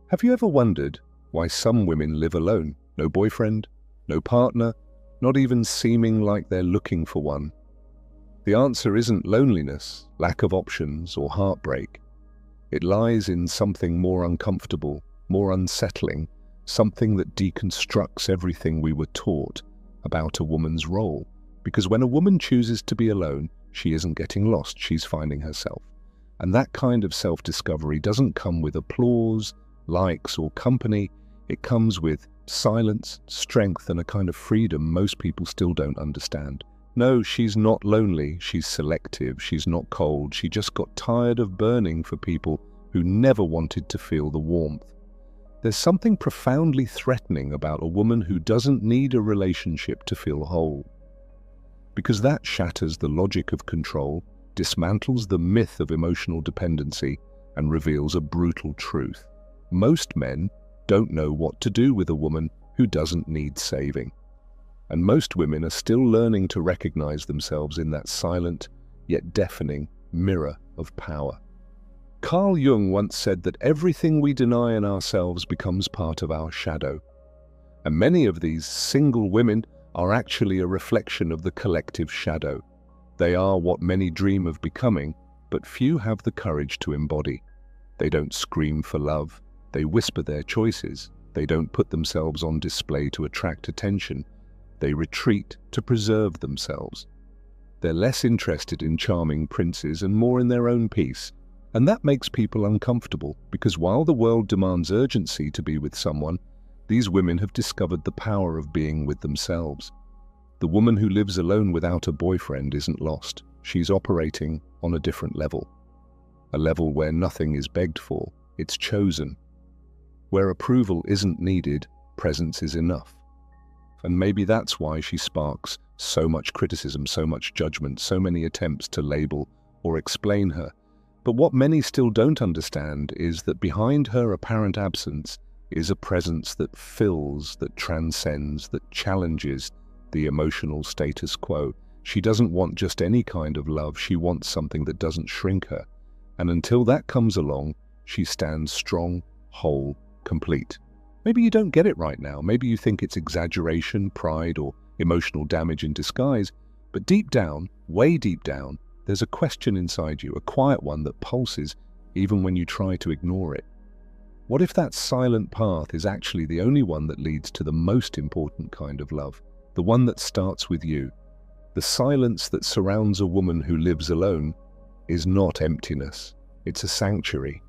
Have you ever wondered why some women live alone? No boyfriend, no partner, not even seeming like they're looking for one. The answer isn't loneliness, lack of options, or heartbreak. It lies in something more uncomfortable, more unsettling, something that deconstructs everything we were taught about a woman's role. Because when a woman chooses to be alone, she isn't getting lost, she's finding herself. And that kind of self-discovery doesn't come with applause, likes, or company. It comes with silence, strength, and a kind of freedom most people still don't understand. No, she's not lonely, she's selective, she's not cold, she just got tired of burning for people who never wanted to feel the warmth. There's something profoundly threatening about a woman who doesn't need a relationship to feel whole. Because that shatters the logic of control, dismantles the myth of emotional dependency, and reveals a brutal truth. Most men don't know what to do with a woman who doesn't need saving. And most women are still learning to recognize themselves in that silent, yet deafening mirror of power. Carl Jung once said that everything we deny in ourselves becomes part of our shadow. And many of these single women are actually a reflection of the collective shadow. They are what many dream of becoming, but few have the courage to embody. They don't scream for love. They whisper their choices. They don't put themselves on display to attract attention. They retreat to preserve themselves. They're less interested in charming princes and more in their own peace. And that makes people uncomfortable, because while the world demands urgency to be with someone, these women have discovered the power of being with themselves. The woman who lives alone without a boyfriend isn't lost. She's operating on a different level. A level where nothing is begged for, it's chosen. Where approval isn't needed, presence is enough. And maybe that's why she sparks so much criticism, so much judgment, so many attempts to label or explain her. But what many still don't understand is that behind her apparent absence is a presence that fills, that transcends, that challenges the emotional status quo. She doesn't want just any kind of love, she wants something that doesn't shrink her. And until that comes along, she stands strong, whole, complete. Maybe you don't get it right now. Maybe you think it's exaggeration, pride, or emotional damage in disguise. But deep down, way deep down, there's a question inside you, a quiet one that pulses even when you try to ignore it. What if that silent path is actually the only one that leads to the most important kind of love? The one that starts with you. The silence that surrounds a woman who lives alone is not emptiness. It's a sanctuary.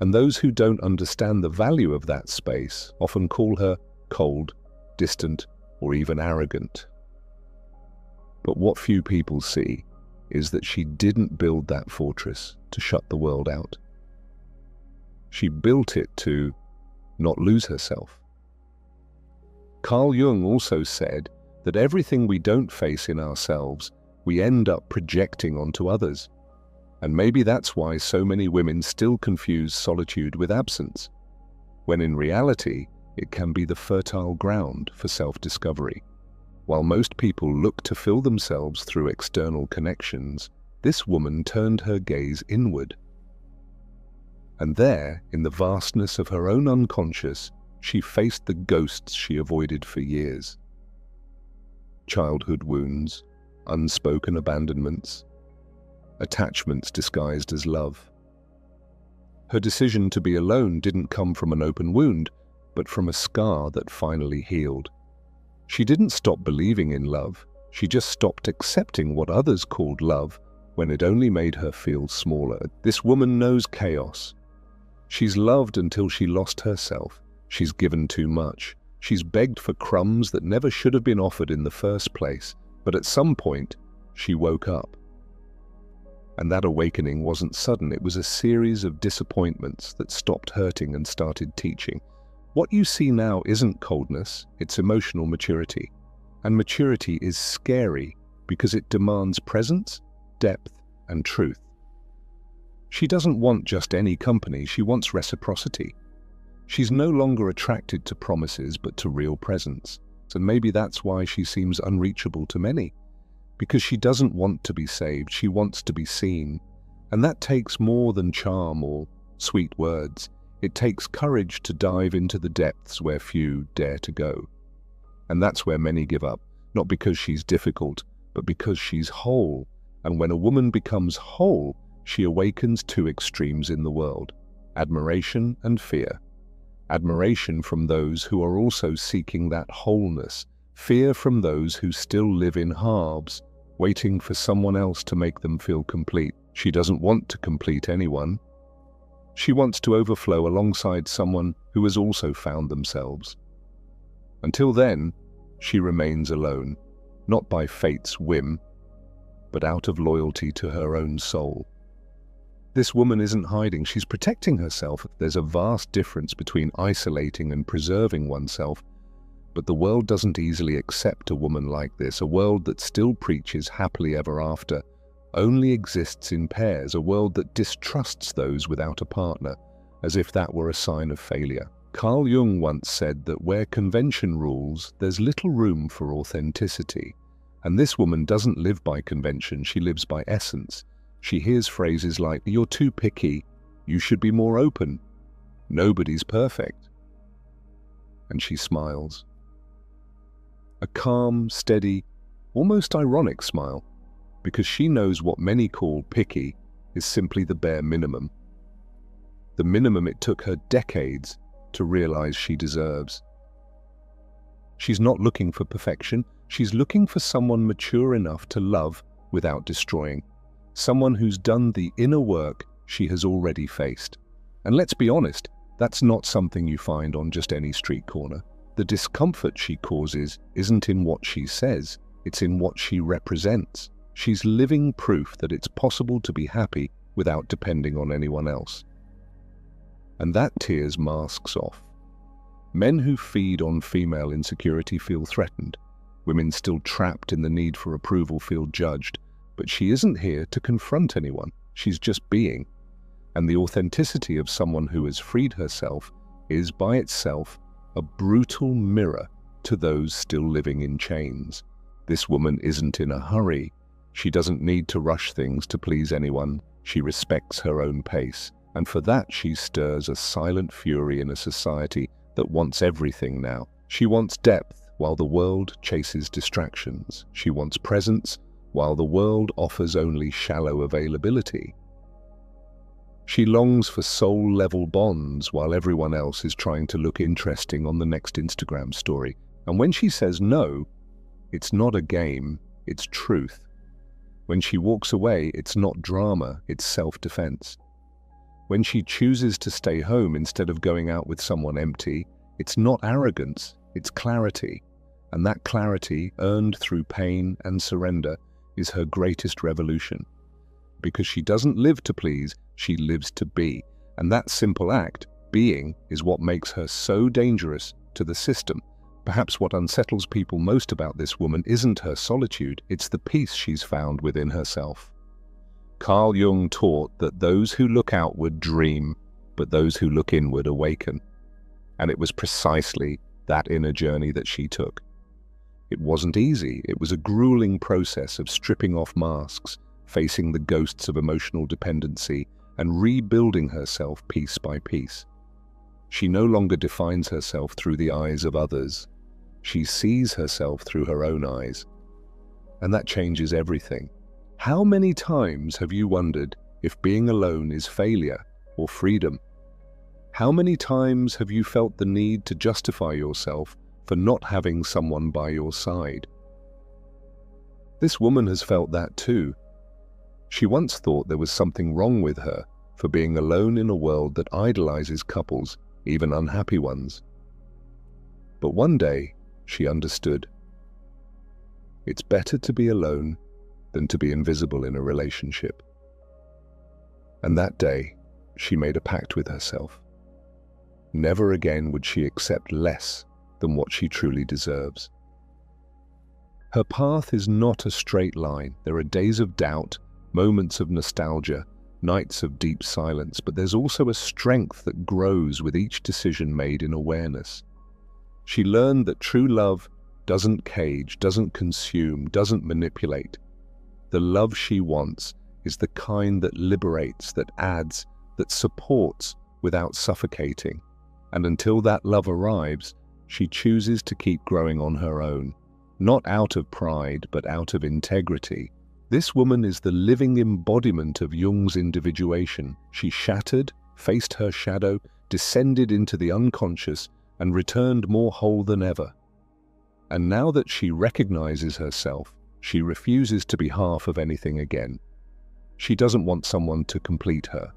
And those who don't understand the value of that space often call her cold, distant, or even arrogant. But what few people see is that she didn't build that fortress to shut the world out. She built it to not lose herself. Carl Jung also said that everything we don't face in ourselves, we end up projecting onto others. And maybe that's why so many women still confuse solitude with absence, when in reality, it can be the fertile ground for self-discovery. While most people look to fill themselves through external connections, this woman turned her gaze inward. And there, in the vastness of her own unconscious, she faced the ghosts she avoided for years. Childhood wounds, unspoken abandonments, attachments disguised as love. Her decision to be alone didn't come from an open wound, but from a scar that finally healed. She didn't stop believing in love, she just stopped accepting what others called love when it only made her feel smaller. This woman knows chaos. She's loved until she lost herself. She's given too much. She's begged for crumbs that never should have been offered in the first place. But at some point, she woke up. And that awakening wasn't sudden. It was a series of disappointments that stopped hurting and started teaching. What you see now isn't coldness, it's emotional maturity. And maturity is scary because it demands presence, depth, and truth. She doesn't want just any company, she wants reciprocity. She's no longer attracted to promises but to real presence. And maybe that's why she seems unreachable to many. Because she doesn't want to be saved, she wants to be seen. And that takes more than charm or sweet words. It takes courage to dive into the depths where few dare to go. And that's where many give up, not because she's difficult, but because she's whole. And when a woman becomes whole, she awakens two extremes in the world: admiration and fear. Admiration from those who are also seeking that wholeness, fear from those who still live in halves, waiting for someone else to make them feel complete. She doesn't want to complete anyone. She wants to overflow alongside someone who has also found themselves. Until then, she remains alone, not by fate's whim, but out of loyalty to her own soul. This woman isn't hiding, she's protecting herself. There's a vast difference between isolating and preserving oneself, but the world doesn't easily accept a woman like this. A world that still preaches happily ever after only exists in pairs, a world that distrusts those without a partner, as if that were a sign of failure. Carl Jung once said that where convention rules, there's little room for authenticity. And this woman doesn't live by convention, she lives by essence. She hears phrases like, "You're too picky," "You should be more open," "Nobody's perfect." And she smiles. A calm, steady, almost ironic smile, because she knows what many call picky is simply the bare minimum. The minimum it took her decades to realize she deserves. She's not looking for perfection, she's looking for someone mature enough to love without destroying. Someone who's done the inner work she has already faced. And let's be honest, that's not something you find on just any street corner. The discomfort she causes isn't in what she says, it's in what she represents. She's living proof that it's possible to be happy without depending on anyone else. And that tears masks off. Men who feed on female insecurity feel threatened. Women still trapped in the need for approval feel judged. But she isn't here to confront anyone, she's just being. And the authenticity of someone who has freed herself is by itself a brutal mirror to those still living in chains. This woman isn't in a hurry. She doesn't need to rush things to please anyone. She respects her own pace. And for that she stirs a silent fury in a society that wants everything now. She wants depth while the world chases distractions. She wants presence while the world offers only shallow availability. She longs for soul-level bonds while everyone else is trying to look interesting on the next Instagram story. And when she says no, it's not a game, it's truth. When she walks away, it's not drama, it's self-defense. When she chooses to stay home instead of going out with someone empty, it's not arrogance, it's clarity. And that clarity, earned through pain and surrender, is her greatest revolution. Because she doesn't live to please, she lives to be. And that simple act, being, is what makes her so dangerous to the system. Perhaps what unsettles people most about this woman isn't her solitude, it's the peace she's found within herself. Carl Jung taught that those who look outward dream, but those who look inward awaken. And it was precisely that inner journey that she took. It wasn't easy. It was a grueling process of stripping off masks, facing the ghosts of emotional dependency, and rebuilding herself piece by piece. She no longer defines herself through the eyes of others. She sees herself through her own eyes. And that changes everything. How many times have you wondered if being alone is failure or freedom? How many times have you felt the need to justify yourself for not having someone by your side? This woman has felt that too. She once thought there was something wrong with her for being alone in a world that idolizes couples, even unhappy ones. But one day, she understood. It's better to be alone than to be invisible in a relationship. And that day, she made a pact with herself. Never again would she accept less than what she truly deserves. Her path is not a straight line. There are days of doubt, moments of nostalgia, nights of deep silence, but there's also a strength that grows with each decision made in awareness. She learned that true love doesn't cage, doesn't consume, doesn't manipulate. The love she wants is the kind that liberates, that adds, that supports, without suffocating. And until that love arrives, she chooses to keep growing on her own, not out of pride, but out of integrity. This woman is the living embodiment of Jung's individuation. She shattered, faced her shadow, descended into the unconscious, and returned more whole than ever. And now that she recognizes herself, she refuses to be half of anything again. She doesn't want someone to complete her.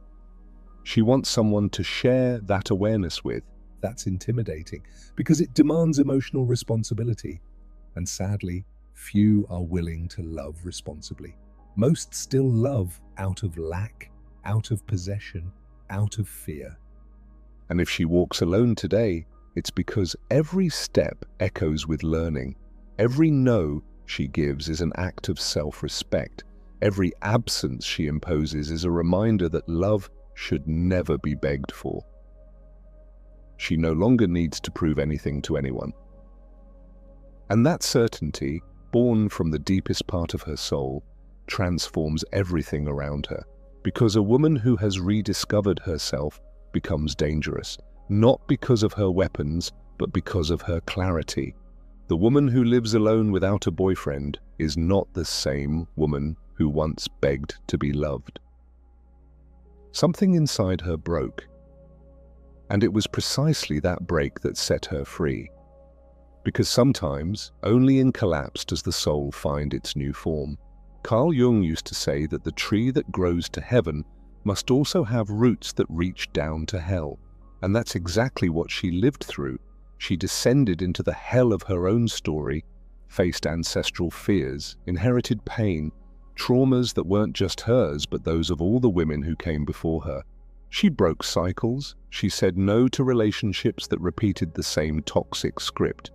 She wants someone to share that awareness with. That's intimidating, because it demands emotional responsibility. And sadly, few are willing to love responsibly. Most still love out of lack, out of possession, out of fear. And if she walks alone today, it's because every step echoes with learning. Every no she gives is an act of self-respect. Every absence she imposes is a reminder that love should never be begged for. She no longer needs to prove anything to anyone. And that certainty, born from the deepest part of her soul, transforms everything around her. Because a woman who has rediscovered herself becomes dangerous, not because of her weapons, but because of her clarity. The woman who lives alone without a boyfriend is not the same woman who once begged to be loved. Something inside her broke, and it was precisely that break that set her free. Because sometimes, only in collapse does the soul find its new form. Carl Jung used to say that the tree that grows to heaven must also have roots that reach down to hell. And that's exactly what she lived through. She descended into the hell of her own story, faced ancestral fears, inherited pain, traumas that weren't just hers, but those of all the women who came before her. She broke cycles. She said no to relationships that repeated the same toxic script.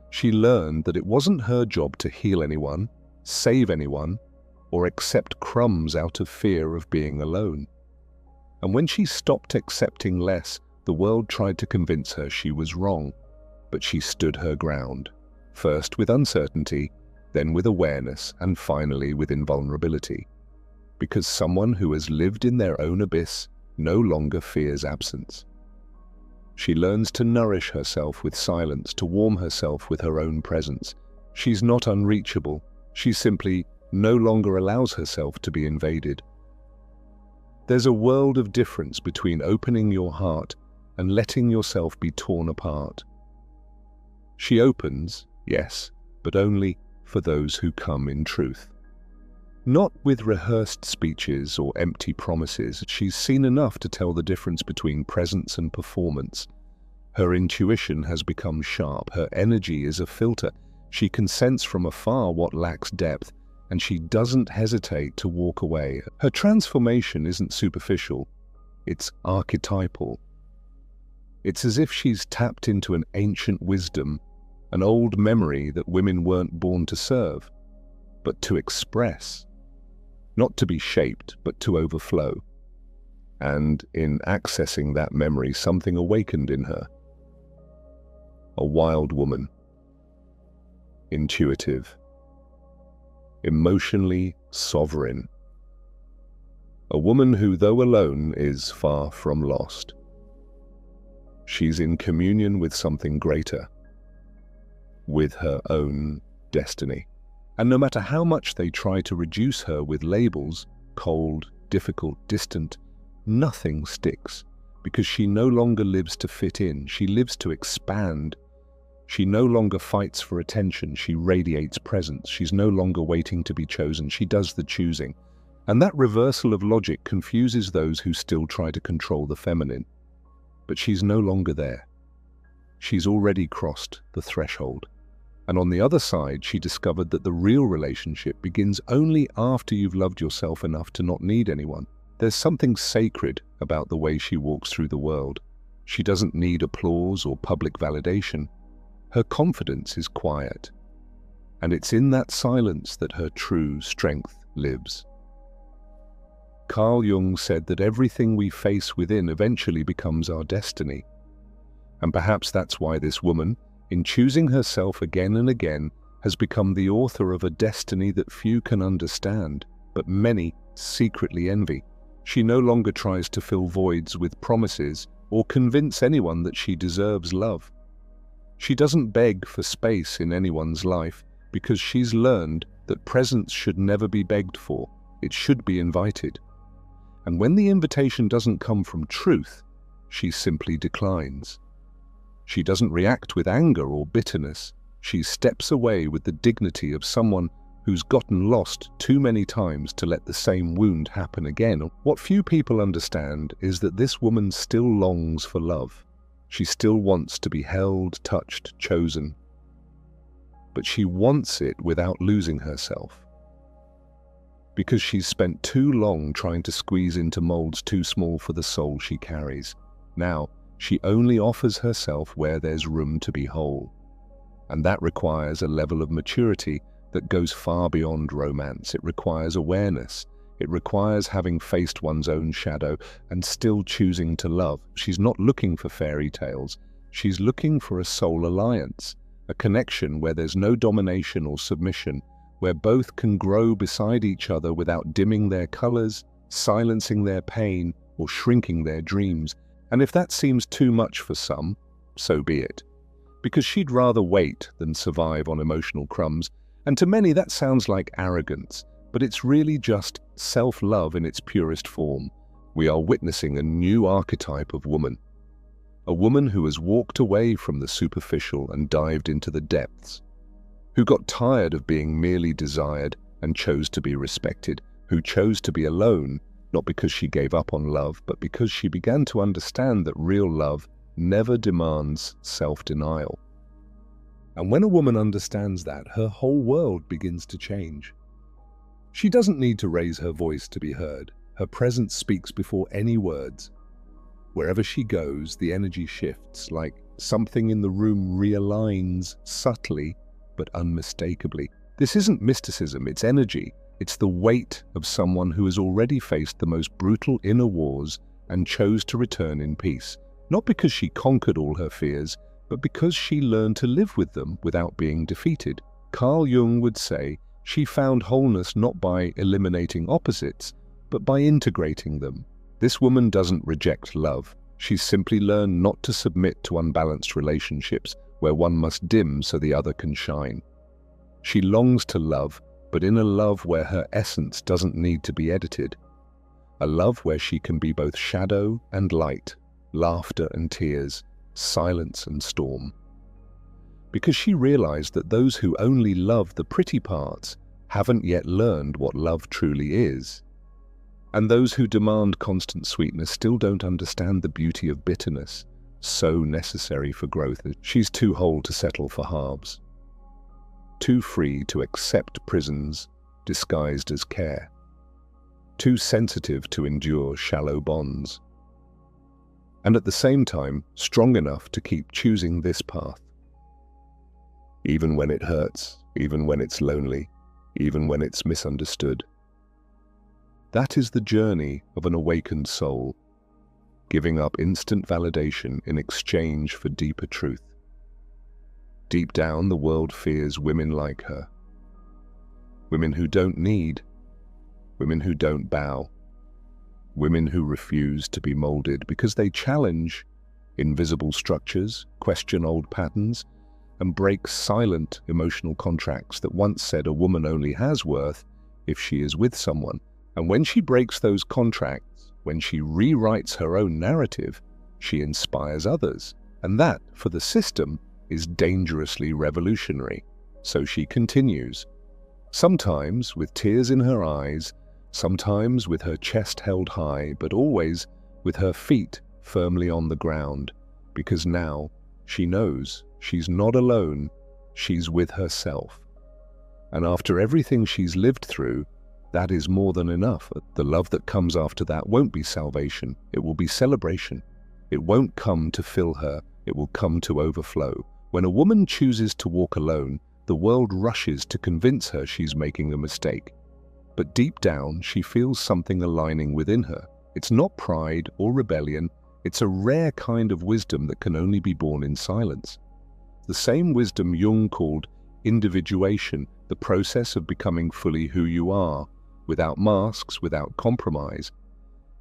She learned that it wasn't her job to heal anyone, save anyone, or accept crumbs out of fear of being alone. And when she stopped accepting less, the world tried to convince her she was wrong. But she stood her ground, first with uncertainty, then with awareness, and finally with invulnerability. Because someone who has lived in their own abyss no longer fears absence. She learns to nourish herself with silence, to warm herself with her own presence. She's not unreachable. She simply no longer allows herself to be invaded. There's a world of difference between opening your heart and letting yourself be torn apart. She opens, yes, but only for those who come in truth. Not with rehearsed speeches or empty promises. She's seen enough to tell the difference between presence and performance. Her intuition has become sharp. Her energy is a filter. She can sense from afar what lacks depth, and she doesn't hesitate to walk away. Her transformation isn't superficial. It's archetypal. It's as if she's tapped into an ancient wisdom, an old memory that women weren't born to serve, but to express. Not to be shaped, but to overflow. And in accessing that memory, something awakened in her. A wild woman. Intuitive. Emotionally sovereign. A woman who, though alone, is far from lost. She's in communion with something greater, with her own destiny. And no matter how much they try to reduce her with labels, cold, difficult, distant, nothing sticks, because she no longer lives to fit in. She lives to expand. She no longer fights for attention. She radiates presence. She's no longer waiting to be chosen. She does the choosing. And that reversal of logic confuses those who still try to control the feminine. But she's no longer there. She's already crossed the threshold. And on the other side, she discovered that the real relationship begins only after you've loved yourself enough to not need anyone. There's something sacred about the way she walks through the world. She doesn't need applause or public validation. Her confidence is quiet. And it's in that silence that her true strength lives. Carl Jung said that everything we face within eventually becomes our destiny. And perhaps that's why this woman, in choosing herself again and again, has become the author of a destiny that few can understand, but many secretly envy. She no longer tries to fill voids with promises or convince anyone that she deserves love. She doesn't beg for space in anyone's life because she's learned that presence should never be begged for, it should be invited. And when the invitation doesn't come from truth, she simply declines. She doesn't react with anger or bitterness. She steps away with the dignity of someone who's gotten lost too many times to let the same wound happen again. What few people understand is that this woman still longs for love. She still wants to be held, touched, chosen. But she wants it without losing herself. Because she's spent too long trying to squeeze into molds too small for the soul she carries. Now, she only offers herself where there's room to be whole. And that requires a level of maturity that goes far beyond romance. It requires awareness. It requires having faced one's own shadow and still choosing to love. She's not looking for fairy tales. She's looking for a soul alliance, a connection where there's no domination or submission, where both can grow beside each other without dimming their colors, silencing their pain, or shrinking their dreams. And if that seems too much for some, so be it. Because she'd rather wait than survive on emotional crumbs. And to many that sounds like arrogance, but it's really just self-love in its purest form. We are witnessing a new archetype of woman. A woman who has walked away from the superficial and dived into the depths. Who got tired of being merely desired and chose to be respected. Who chose to be alone, not because she gave up on love, but because she began to understand that real love never demands self-denial. And when a woman understands that, her whole world begins to change. She doesn't need to raise her voice to be heard. Her presence speaks before any words. Wherever she goes, the energy shifts, like something in the room realigns subtly but unmistakably. This isn't mysticism, it's energy. It's the weight of someone who has already faced the most brutal inner wars and chose to return in peace. Not because she conquered all her fears, but because she learned to live with them without being defeated. Carl Jung would say she found wholeness not by eliminating opposites, but by integrating them. This woman doesn't reject love. She's simply learned not to submit to unbalanced relationships where one must dim so the other can shine. She longs to love, but in a love where her essence doesn't need to be edited. A love where she can be both shadow and light, laughter and tears, silence and storm. Because she realized that those who only love the pretty parts haven't yet learned what love truly is. And those who demand constant sweetness still don't understand the beauty of bitterness, so necessary for growth. She's too whole to settle for halves, too free to accept prisons disguised as care, too sensitive to endure shallow bonds, and at the same time strong enough to keep choosing this path. Even when it hurts, even when it's lonely, even when it's misunderstood. That is the journey of an awakened soul, giving up instant validation in exchange for deeper truth. Deep down, the world fears women like her. Women who don't need, women who don't bow, women who refuse to be molded because they challenge invisible structures, question old patterns, and break silent emotional contracts that once said a woman only has worth if she is with someone. And when she breaks those contracts, when she rewrites her own narrative, she inspires others. And that, for the system, is dangerously revolutionary. So she continues, sometimes with tears in her eyes, sometimes with her chest held high, but always with her feet firmly on the ground, because now she knows she's not alone, she's with herself. And after everything she's lived through, that is more than enough. The love that comes after that won't be salvation, it will be celebration. It won't come to fill her, it will come to overflow. When a woman chooses to walk alone, the world rushes to convince her she's making a mistake. But deep down, she feels something aligning within her. It's not pride or rebellion, it's a rare kind of wisdom that can only be born in silence. The same wisdom Jung called individuation, the process of becoming fully who you are, without masks, without compromise.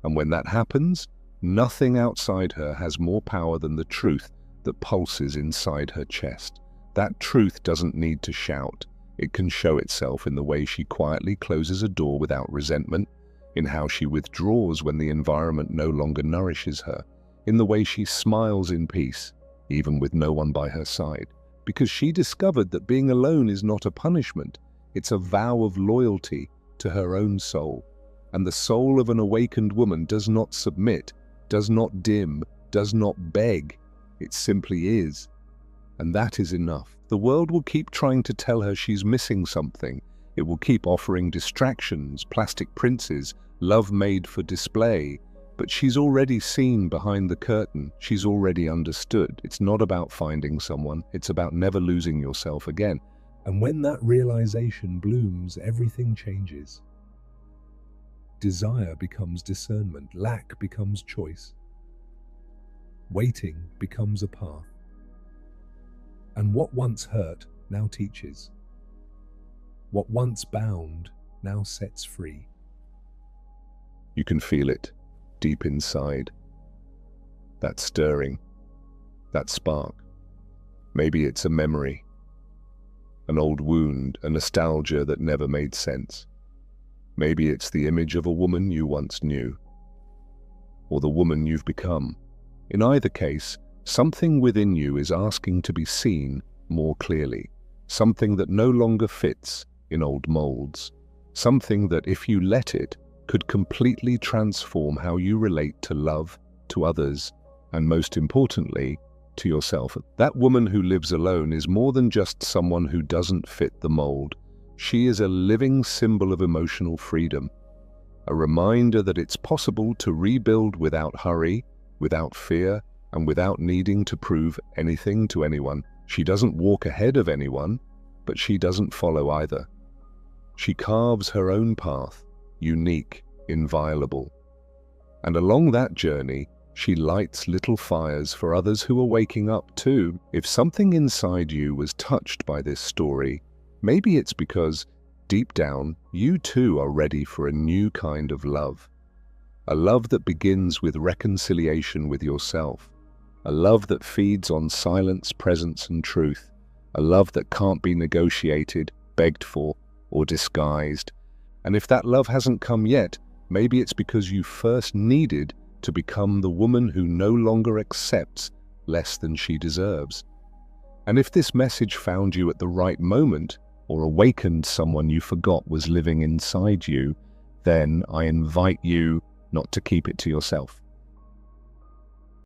And when that happens, nothing outside her has more power than the truth that pulses inside her chest. That truth doesn't need to shout. It can show itself in the way she quietly closes a door without resentment, in how she withdraws when the environment no longer nourishes her, in the way she smiles in peace, even with no one by her side, because she discovered that being alone is not a punishment, it's a vow of loyalty to her own soul. And the soul of an awakened woman does not submit, does not dim, does not beg. It simply is. And that is enough. The world will keep trying to tell her she's missing something. It will keep offering distractions, plastic princes, love made for display. But she's already seen behind the curtain. She's already understood. It's not about finding someone. It's about never losing yourself again. And when that realization blooms, everything changes. Desire becomes discernment. Lack becomes choice. Waiting becomes a path. And what once hurt now teaches. What once bound now sets free. You can feel it deep inside. That stirring, that spark. Maybe it's a memory, an old wound, a nostalgia that never made sense. Maybe it's the image of a woman you once knew, or the woman you've become. In either case, something within you is asking to be seen more clearly, something that no longer fits in old molds, something that, if you let it, could completely transform how you relate to love, to others, and most importantly, to yourself. That woman who lives alone is more than just someone who doesn't fit the mold. She is a living symbol of emotional freedom, a reminder that it's possible to rebuild without hurry, without fear, and without needing to prove anything to anyone. She doesn't walk ahead of anyone, but she doesn't follow either. She carves her own path, unique, inviolable. And along that journey, she lights little fires for others who are waking up too. If something inside you was touched by this story, maybe it's because, deep down, you too are ready for a new kind of love. A love that begins with reconciliation with yourself. A love that feeds on silence, presence, and truth. A love that can't be negotiated, begged for, or disguised. And if that love hasn't come yet, maybe it's because you first needed to become the woman who no longer accepts less than she deserves. And if this message found you at the right moment, or awakened someone you forgot was living inside you, then I invite you not to keep it to yourself.